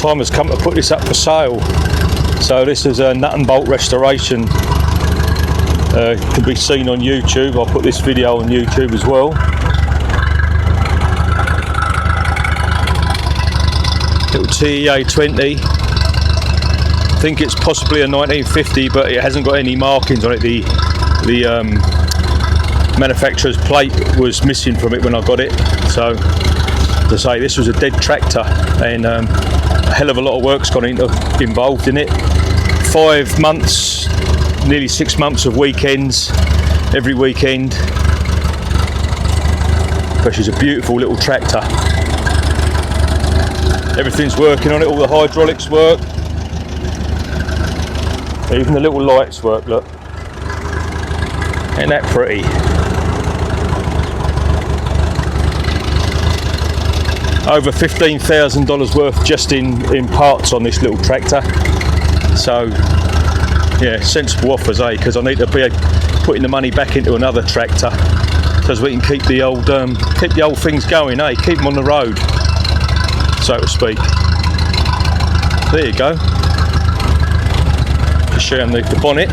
time has come to put this up for sale. So this is a nut and bolt restoration. Can be seen on YouTube. I'll put this video on YouTube as well. Little TEA20. I think it's possibly a 1950, but it hasn't got any markings on it. The manufacturer's plate was missing from it when I got it. So, as I say, this was a dead tractor, and a hell of a lot of work's gone involved in it. 5 months, nearly 6 months of weekends, every weekend. But she's a beautiful little tractor. Everything's working on it, all the hydraulics work. Even the little lights work, look. Ain't that pretty? Over $15,000 worth just in parts on this little tractor. So, yeah, sensible offers, eh? Because I need to be putting the money back into another tractor, because we can keep the old things going, eh? Keep them on the road, so to speak. There you go. Just show them the bonnet.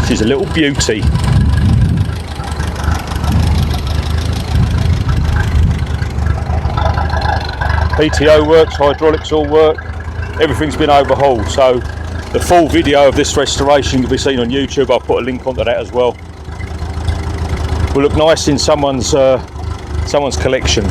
She's a little beauty. PTO works, hydraulics all work, everything's been overhauled. So the full video of this restoration can be seen on YouTube. I'll put a link onto that as well. Will look nice in someone's collection.